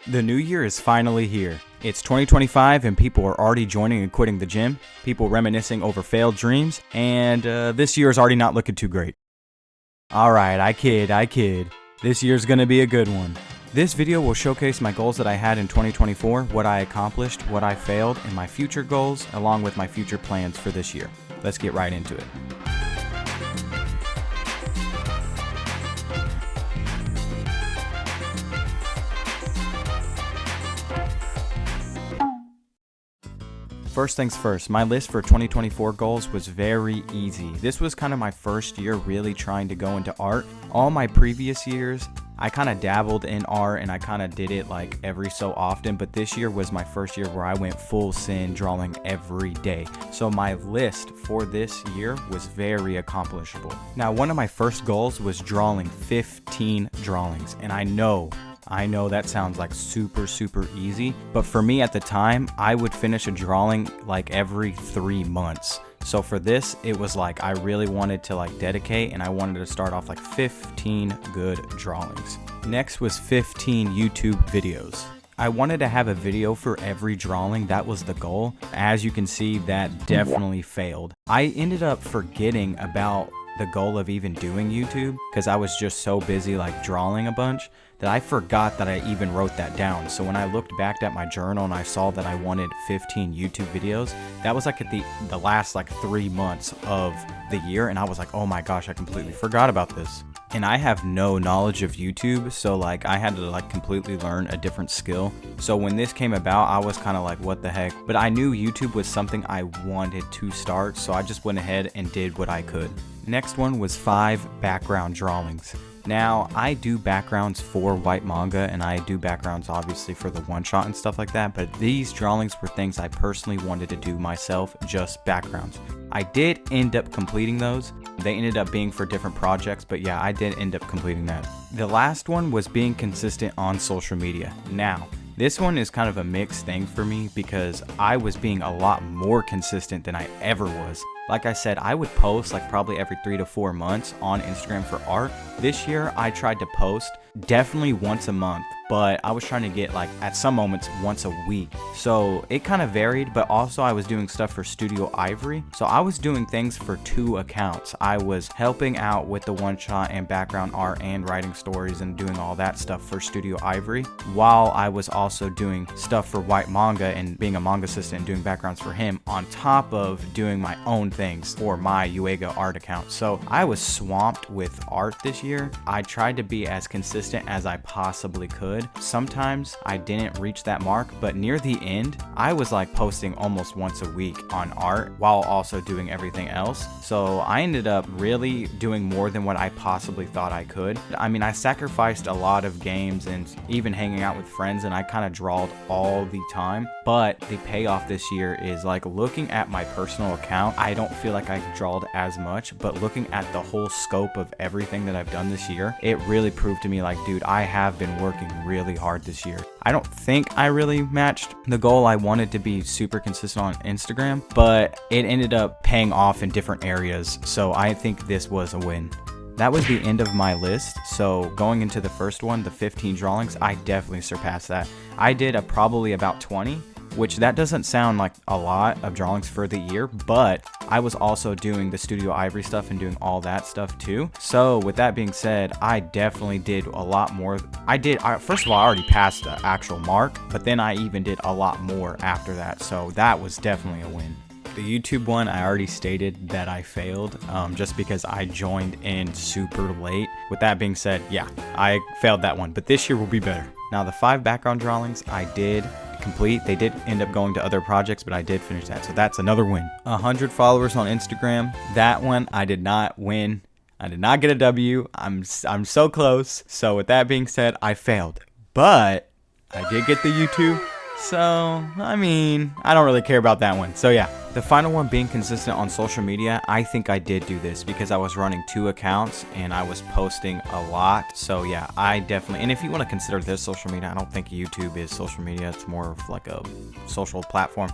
The new year is finally here. It's 2025 and people are already joining and quitting the gym, people reminiscing over failed dreams, and this year is already not looking too great. Alright, I kid. This year's gonna be a good one. This video will showcase my goals that I had in 2024, what I accomplished, what I failed, and my future goals, along with my future plans for this year. Let's get right into it. First things first, my list for 2024 goals was very easy. This was kind of my first year really trying to go into art. All my previous years, I kind of dabbled in art and I kind of did it like every so often, but this year was my first year where I went full send drawing every day. So my list for this year was very accomplishable. Now, one of my first goals was drawing 15 drawings, and I know that sounds like super easy, but for me at the time, I would finish a drawing like every 3 months. So for this, it was like I really wanted to like dedicate, and I wanted to start off like 15 good drawings. Next was 15 YouTube videos. I wanted to have a video for every drawing. That was the goal. As you can see, that definitely failed. I ended up forgetting about the goal of even doing YouTube because I was just so busy like drawing a bunch that I forgot that I even wrote that down. So when I looked back at my journal and I saw that I wanted 15 YouTube videos, that was like at the last like 3 months of the year, and I was like, oh my gosh, I completely forgot about this. And I have no knowledge of YouTube, so like I had to like completely learn a different skill. So when this came about, I was kind of like, what the heck? But I knew YouTube was something I wanted to start, so I just went ahead and did what I could. Next one was 5 background drawings. Now, I do backgrounds for Whyt manga, and I do backgrounds obviously for the one-shot and stuff like that, but these drawings were things I personally wanted to do myself, just backgrounds. I did end up completing those. They ended up being for different projects, but yeah, I did end up completing that. The last one was being consistent on social media. Now, this one is kind of a mixed thing for me because I was being a lot more consistent than I ever was. Like I said, I would post like probably every 3 to 4 months on Instagram for art. This year, I tried to post definitely once a month, but I was trying to get like at some moments once a week. So it kind of varied, but also I was doing stuff for Studio Ivory. So I was doing things for 2 accounts. I was helping out with the one-shot and background art and writing stories and doing all that stuff for Studio Ivory, while I was also doing stuff for Whyt manga and being a manga assistant and doing backgrounds for him on top of doing my own things for my Yuega art account. So I was swamped with art this year. I tried to be as consistent as I possibly could. Sometimes I didn't reach that mark, but near the end, I was like posting almost once a week on art while also doing everything else. So I ended up really doing more than what I possibly thought I could. I mean, I sacrificed a lot of games and even hanging out with friends, and I kind of drawed all the time. But the payoff this year is like looking at my personal account, I don't feel like I drawed as much, but looking at the whole scope of everything that I've done this year, it really proved to me like, dude, I have been working really hard this year. I don't think I really matched the goal I wanted to be super consistent on Instagram, but it ended up paying off in different areas. So I think this was a win. That was the end of my list. So going into the first one, the 15 drawings, I definitely surpassed that. I did probably about 20. Which that doesn't sound like a lot of drawings for the year, but I was also doing the Studio Ivory stuff and doing all that stuff too. So with that being said, I definitely did a lot more. First of all, I already passed the actual mark, but then I even did a lot more after that. So that was definitely a win. The YouTube one, I already stated that I failed just because I joined in super late. With that being said, yeah, I failed that one, but this year will be better. Now the 5 background drawings I did complete. They did end up going to other projects, but I did finish that, so that's another win. 100 followers on Instagram. That one I did not win. I did not get a W. I'm so close. So with that being said, I failed, but I did get the YouTube. So, I mean, I don't really care about that one. So yeah, the final one, being consistent on social media, I think I did do this because I was running 2 accounts and I was posting a lot. So yeah, I definitely, and if you want to consider this social media, I don't think YouTube is social media. It's more of like a social platform.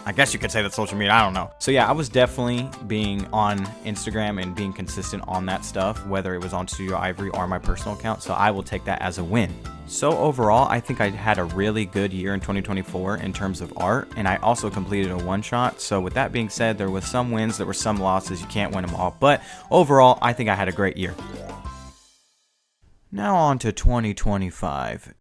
I guess you could say that's social media, I don't know. So yeah, I was definitely being on Instagram and being consistent on that stuff, whether it was on Studio Ivory or my personal account, so I will take that as a win. So overall, I think I had a really good year in 2024 in terms of art, and I also completed a one-shot. So with that being said, there was some wins, there were some losses, you can't win them all, but overall, I think I had a great year. Now on to 2025.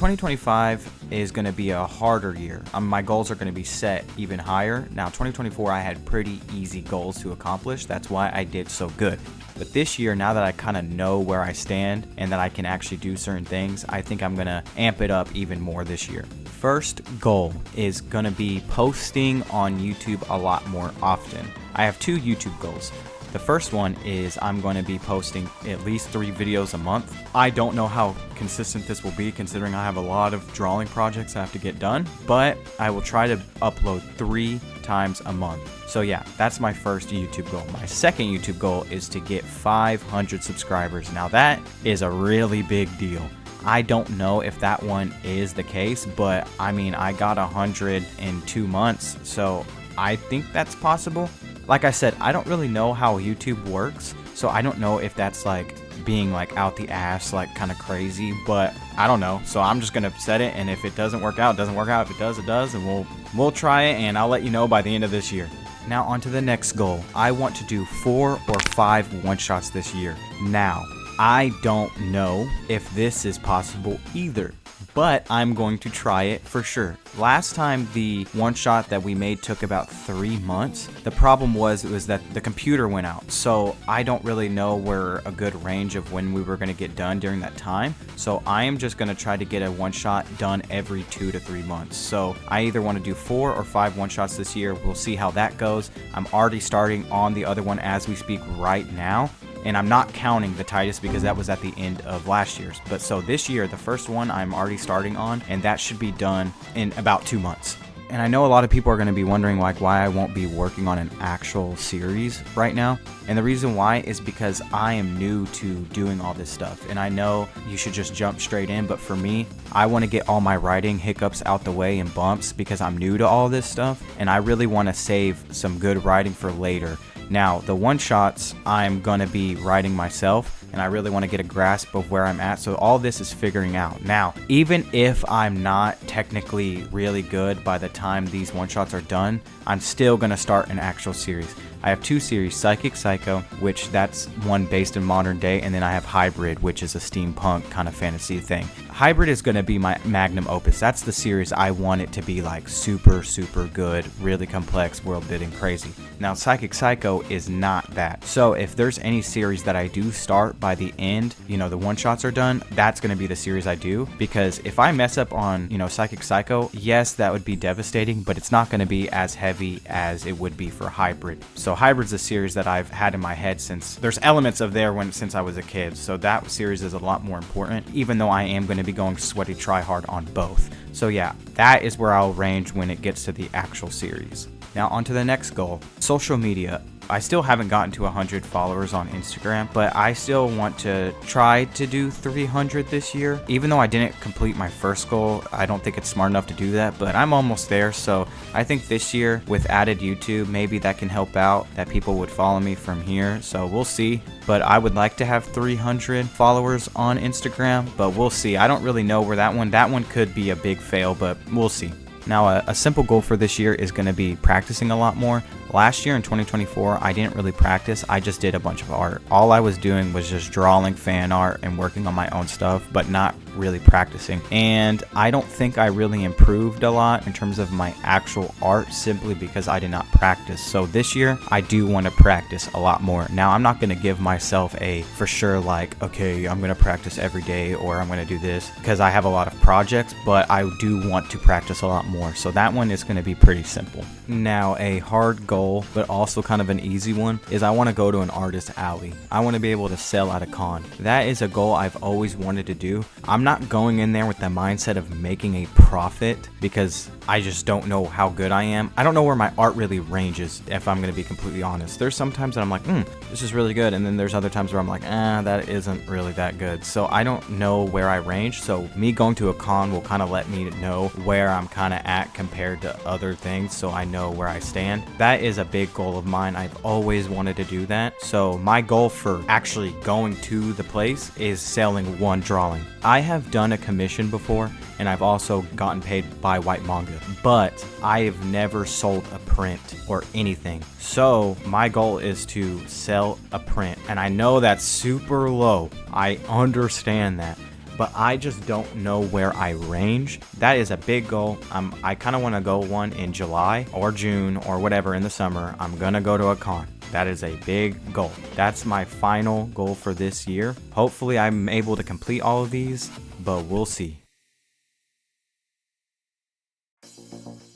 2025 is going to be a harder year. My goals are going to be set even higher. Now, 2024, I had pretty easy goals to accomplish. That's why I did so good. But this year, now that I kind of know where I stand and that I can actually do certain things, I think I'm going to amp it up even more this year. First goal is going to be posting on YouTube a lot more often. I have 2 YouTube goals. The first one is I'm going to be posting at least 3 videos a month. I don't know how consistent this will be considering I have a lot of drawing projects I have to get done, but I will try to upload 3 times a month. So yeah, that's my first YouTube goal. My second YouTube goal is to get 500 subscribers. Now that is a really big deal. I don't know if that one is the case, but I mean, I got 100 in 2 months, so I think that's possible. Like I said, I don't really know how YouTube works, so I don't know if that's like being like out the ass, like kind of crazy, but I don't know. So I'm just gonna set it, and if it doesn't work out, it doesn't work out. If it does, it does, and we'll try it, and I'll let you know by the end of this year. Now on to the next goal. I want to do 4 or 5 one-shots this year. Now, I don't know if this is possible either, but I'm going to try it for sure. Last time the one shot that we made took about 3 months. The problem was that the computer went out, so I don't really know where a good range of when we were going to get done during that time. So I am just going to try to get a one shot done every 2 to 3 months. So I either want to do 4 or 5 one shots this year. We'll see how that goes. I'm already starting on the other one as we speak right now. And I'm not counting the Titus because that was at the end of last year's. But so this year, the first one I'm already starting on, and that should be done in about 2 months. And I know a lot of people are going to be wondering like why I won't be working on an actual series right now. And the reason why is because I am new to doing all this stuff. And I know you should just jump straight in, but for me, I want to get all my writing hiccups out the way and bumps because I'm new to all this stuff. And I really want to save some good writing for later. Now, the one-shots I'm going to be writing myself, and I really want to get a grasp of where I'm at, so all this is figuring out. Now, even if I'm not technically really good by the time these one-shots are done, I'm still going to start an actual series. I have 2 series, Psychic Psycho, which that's one based in modern day, and then I have Hybrid, which is a steampunk kind of fantasy thing. Hybrid is going to be my magnum opus. That's the series I want it to be like super, super good, really complex, world-building, crazy. Now, Psychic Psycho is not that. So if there's any series that I do start by the end, the one-shots are done, that's going to be the series I do. Because if I mess up on, Psychic Psycho, yes, that would be devastating, but it's not going to be as heavy as it would be for Hybrid. So Hybrid's a series that I've had in my head since there's elements of there since I was a kid. So that series is a lot more important, even though I am going to be going sweaty try hard on both. So yeah, that is where I'll range when it gets to the actual series. Now on to the next goal, social media. I still haven't gotten to 100 followers on Instagram, but I still want to try to do 300 this year. Even though I didn't complete my first goal, I don't think it's smart enough to do that, but I'm almost there. So I think this year with added YouTube, maybe that can help out, that people would follow me from here. So we'll see. But I would like to have 300 followers on Instagram, but we'll see. I don't really know where that one could be a big fail, but we'll see. Now, a simple goal for this year is going to be practicing a lot more. Last year in 2024, I didn't really practice. I just did a bunch of art. All I was doing was just drawing fan art and working on my own stuff, but not really practicing. And I don't think I really improved a lot in terms of my actual art simply because I did not practice. So this year, I do want to practice a lot more. Now, I'm not going to give myself a for sure like, okay, I'm going to practice every day or I'm going to do this because I have a lot of projects, but I do want to practice a lot more. So that one is going to be pretty simple. Now, a hard goal goal, but also kind of an easy one, is I want to go to an artist alley. I want to be able to sell at a con. That is a goal I've always wanted to do. I'm not going in there with the mindset of making a profit because I just don't know how good I am. I don't know where my art really ranges, if I'm going to be completely honest. There's some times that I'm like, this is really good. And then there's other times where I'm like, that isn't really that good. So I don't know where I range. So me going to a con will kind of let me know where I'm kind of at compared to other things, so I know where I stand. That is a big goal of mine. I've always wanted to do that. So my goal for actually going to the place is selling one drawing. I have done a commission before, and I've also gotten paid by Whyt Manga, but I have never sold a print or anything. So my goal is to sell a print, and I know that's super low. I understand that, but I just don't know where I range. That is a big goal. I kind of want to go one in July or June or whatever in the summer. I'm gonna go to a con. That is a big goal. That's my final goal for this year. Hopefully I'm able to complete all of these, but we'll see.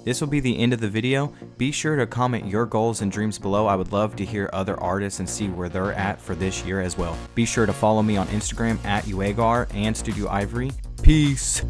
This will be the end of the video. Be sure to comment your goals and dreams below. I would love to hear other artists and see where they're at for this year as well. Be sure to follow me on Instagram at Uagar and Studio Ivory. Peace.